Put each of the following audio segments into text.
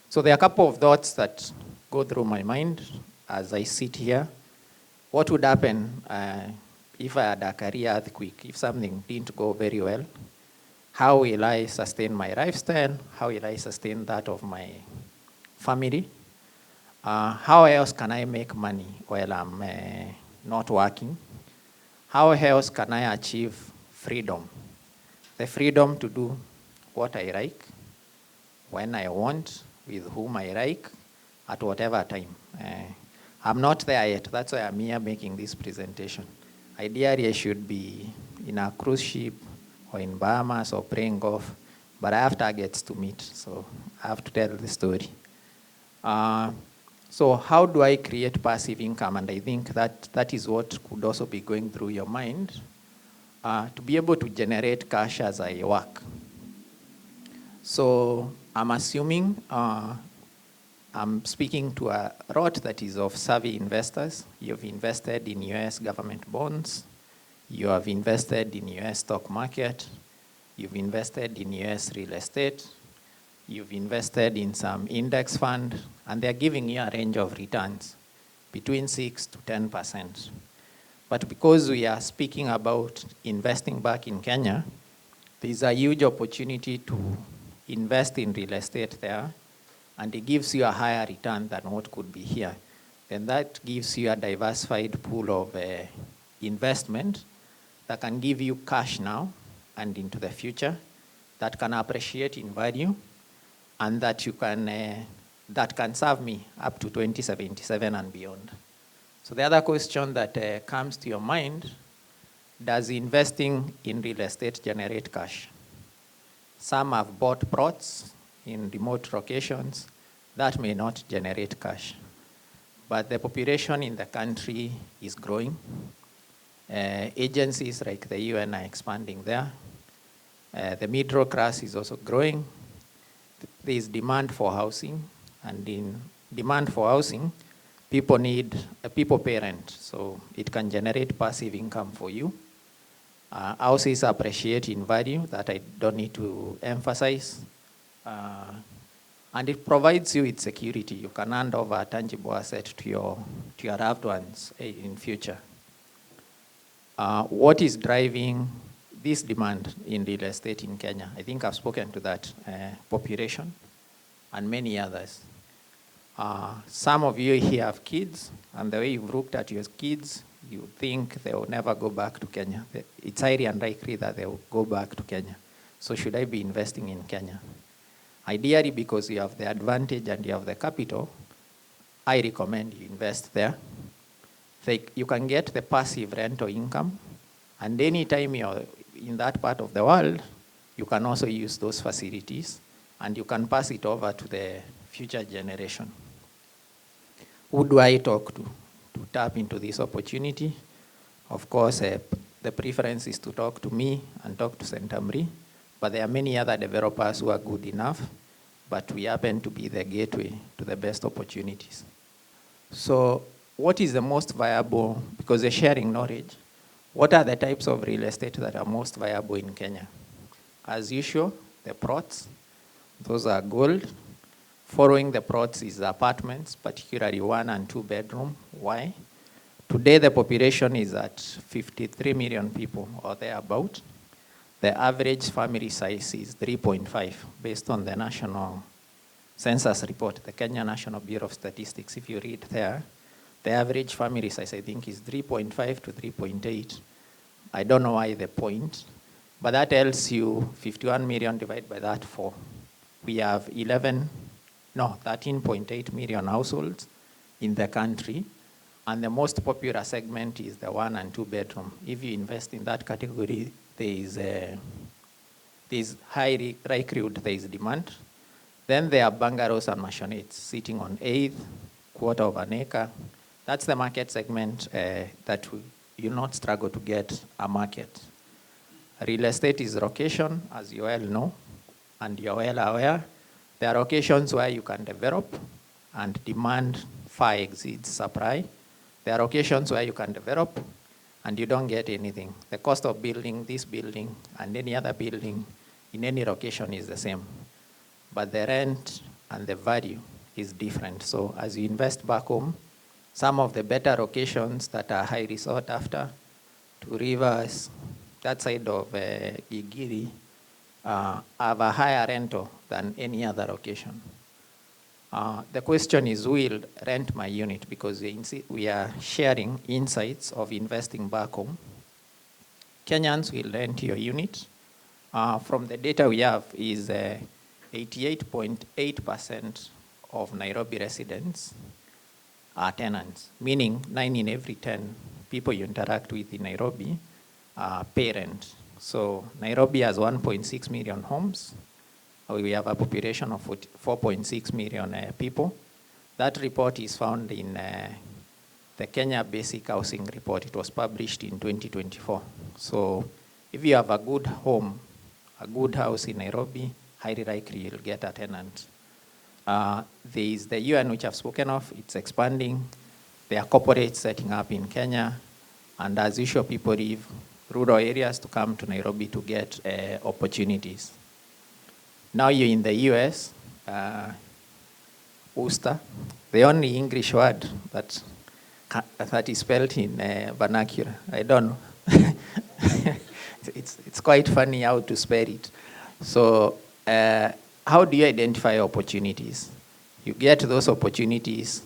So there are a couple of thoughts that go through my mind as I sit here. What would happen if I had a career earthquake, if something didn't go very well? How will I sustain my lifestyle? How will I sustain that of my family? How else can I make money while I'm not working? How else can I achieve freedom? The freedom to do what I like, when I want, with whom I like, at whatever time. I'm not there yet. That's why I'm here making this presentation. Ideally, I should be in a cruise ship or in Bahamas or playing golf, but I have targets to meet, so I have to tell the story. So how do I create passive income? And I think that is what could also be going through your mind, to be able to generate cash as I work. So I'm assuming I'm speaking to a lot that is of savvy investors. You've invested in US government bonds. You have invested in US stock market. You've invested in US real estate. You've invested in some index fund, and they're giving you a range of returns between 6 to 10%. But because we are speaking about investing back in Kenya, there's a huge opportunity to invest in real estate there, and it gives you a higher return than what could be here. Then that gives you a diversified pool of investment that can give you cash now and into the future, that can appreciate in value, and that you can that can serve me up to 2077 and beyond. So the other question that comes to your mind: does investing in real estate generate cash? Some have bought plots in remote locations. That may not generate cash. But the population in the country is growing. Agencies like the UN are expanding there. The middle class is also growing. There is demand for housing, and in demand for housing, people need a people parent, so it can generate passive income for you. Houses appreciate in value, that I don't need to emphasize. And it provides you with security. You can hand over a tangible asset to your loved ones in future. What is driving this demand in real estate in Kenya? I think I've spoken to that. Population and many others. Some of you here have kids, and the way you've looked at your kids, you think they will never go back to Kenya. It's highly unlikely that they will go back to Kenya. So should I be investing in Kenya? Ideally, because you have the advantage and you have the capital, I recommend you invest there. You can get the passive rental income, and anytime you're in that part of the world, you can also use those facilities, and you can pass it over to the future generation. Who do I talk to tap into this opportunity? Of course, the preference is to talk to me and talk to Centum, but there are many other developers who are good enough, but we happen to be the gateway to the best opportunities. So what is the most viable, because they're sharing knowledge, what are the types of real estate that are most viable in Kenya? As usual, the plots, those are gold. Following the plots is apartments, particularly 1 and 2 bedroom. Why? Today the population is at 53 million people or thereabout. The average family size is 3.5 based on the national census report, the Kenya National Bureau of Statistics. If you read there, the average family size, I think, is 3.5 to 3.8. I don't know why the point, but that tells you 51 million divided by that 4. We have 13.8 million households in the country, and the most popular segment is the 1 and 2 bedroom. If you invest in that category, there is high likelihood there is demand. Then there are bungalows and mansionettes sitting on 1/8, quarter of an acre. That's the market segment that you'll not struggle to get a market. Real estate is location, as you well know, and you're well aware. There are locations where you can develop and demand far exceeds supply. There are locations where you can develop and you don't get anything. The cost of building this building and any other building in any location is the same. But the rent and the value is different. So as you invest back home, some of the better locations that are highly sought after, to rivers, that side of Gigiri, have a higher rental than any other location. The question is, who will rent my unit? Because we are sharing insights of investing back home. Kenyans will rent your unit. From the data we have is 88.8% of Nairobi residents are tenants, meaning 9 in every 10 people you interact with in Nairobi are pay rent. So Nairobi has 1.6 million homes. We have a population of 4.6 million people. That report is found in the Kenya Basic Housing Report. It was published in 2024. So if you have a good home, a good house in Nairobi, highly likely you'll get a tenant. There is the UN, which I've spoken of. It's expanding. There are corporates setting up in Kenya. And as usual, people leave rural areas to come to Nairobi to get opportunities. Now you're in the US, Worcester. The only English word that is spelled in vernacular, I don't know. It's quite funny how to spell it. So how do you identify opportunities? You get those opportunities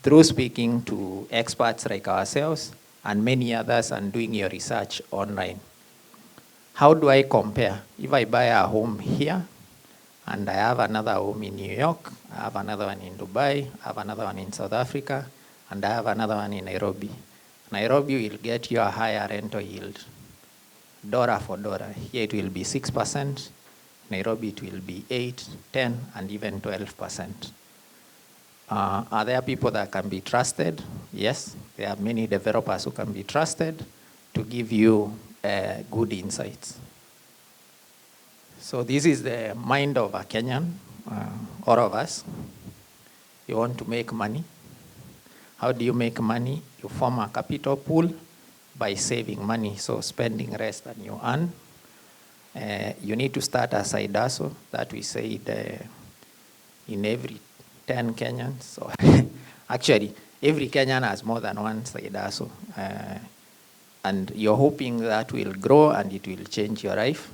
through speaking to experts like ourselves and many others and doing your research online. How do I compare? If I buy a home here, and I have another home in New York, I have another one in Dubai, I have another one in South Africa, and I have another one in Nairobi. Nairobi will get you a higher rental yield, dollar for dollar. Here it will be 6%, Nairobi it will be 8, 10, and even 12%. Are there people that can be trusted? Yes, there are many developers who can be trusted to give you good insights. So this is the mind of a Kenyan, all of us. You want to make money. How do you make money? You form a capital pool by saving money, so spending less than you earn. You need to start a side hustle that we said in every 10 Kenyans. So actually, every Kenyan has more than one side hustle. And you're hoping that will grow and it will change your life.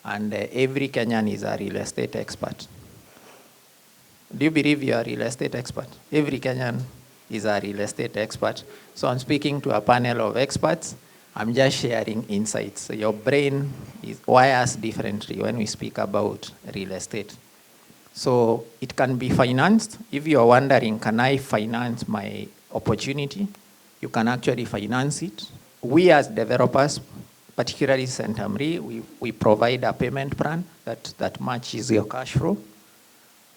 And every Kenyan is a real estate expert. Do you believe you are a real estate expert? Every Kenyan is a real estate expert. So I'm speaking to a panel of experts. I'm just sharing insights. So your brain wires differently when we speak about real estate. So it can be financed. If you're wondering, can I finance my opportunity? You can actually finance it. We as developers, particularly Centum, we provide a payment plan that matches your cash flow.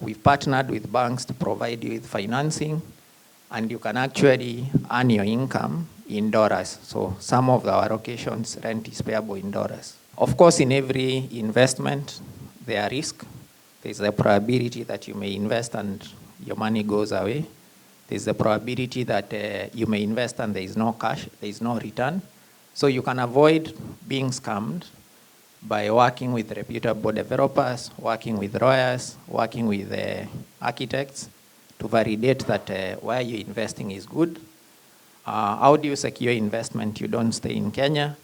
We've partnered with banks to provide you with financing, and you can actually earn your income in dollars. So some of our locations, rent is payable in dollars. Of course, in every investment, there are risks. There's a probability that you may invest and your money goes away. There's a probability that you may invest and there is no cash, there is no return. So you can avoid being scammed by working with reputable developers, working with lawyers, working with architects to validate that where you're investing is good. How do you secure investment? You don't stay in Kenya.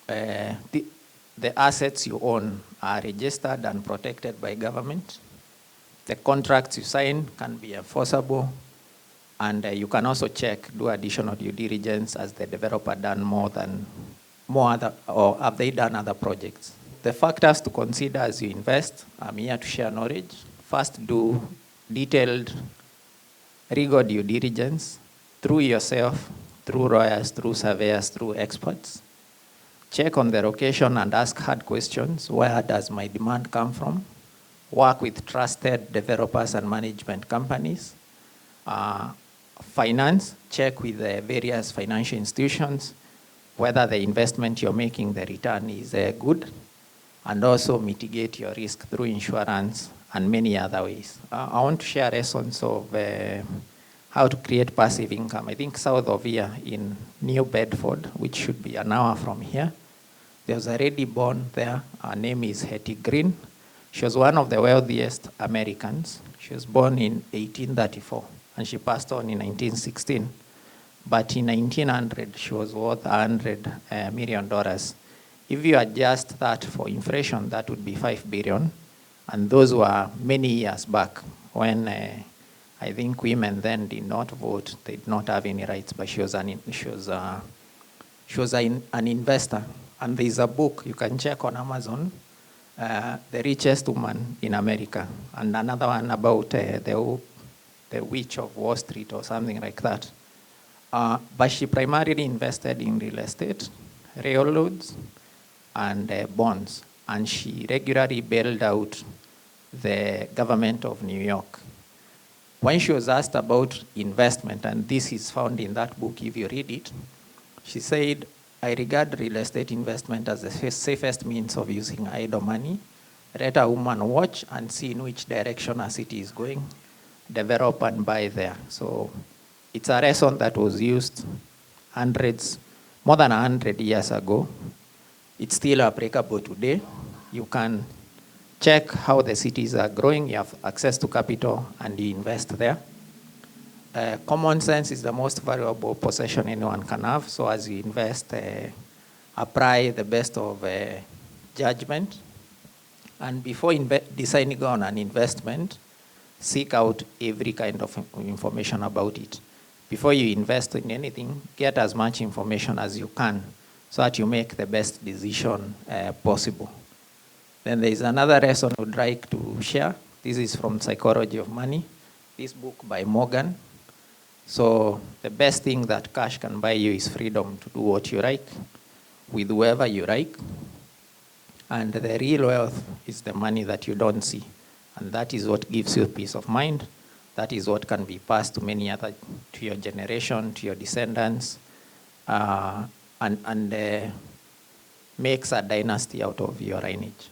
The assets you own are registered and protected by government. The contracts you sign can be enforceable. And you can also do additional due diligence. As the developer done or have they done other projects? The factors to consider as you invest, I'm here to share knowledge. First, do detailed legal due diligence through yourself, through lawyers, through surveyors, through experts. Check on the location and ask hard questions. Where does my demand come from? Work with trusted developers and management companies. Finance, check with the various financial institutions whether the investment you're making, the return is good, and also mitigate your risk through insurance and many other ways. I want to share lessons of how to create passive income. I think south of here in New Bedford, which should be an hour from here, there's a lady born there. Her name is Hetty Green. She was one of the wealthiest Americans. She was born in 1834, and she passed on in 1916. But in 1900, she was worth $100 million. If you adjust that for inflation, that would be $5 billion. And those were many years back when I think women then did not vote. They did not have any rights, but she was an investor. And there's a book you can check on Amazon, The Richest Woman in America, and another one about the Witch of Wall Street or something like that. But she primarily invested in real estate, railroads, and bonds. And she regularly bailed out the government of New York. When she was asked about investment, and this is found in that book if you read it, she said, I regard real estate investment as the safest means of using idle money. Let a woman watch and see in which direction a city is going, develop and buy there. So it's a lesson that was used more than 100 years ago. It's still applicable today. You can check how the cities are growing. You have access to capital and you invest there. Common sense is the most valuable possession anyone can have. So as you invest, apply the best of judgment. And before deciding on an investment, seek out every kind of information about it. Before you invest in anything, get as much information as you can so that you make the best decision possible. Then there is another lesson I would like to share. This is from Psychology of Money, this book by Morgan. So the best thing that cash can buy you is freedom to do what you like, with whoever you like. And the real wealth is the money that you don't see. And that is what gives you peace of mind. That is what can be passed to to your generation, to your descendants, and makes a dynasty out of your lineage.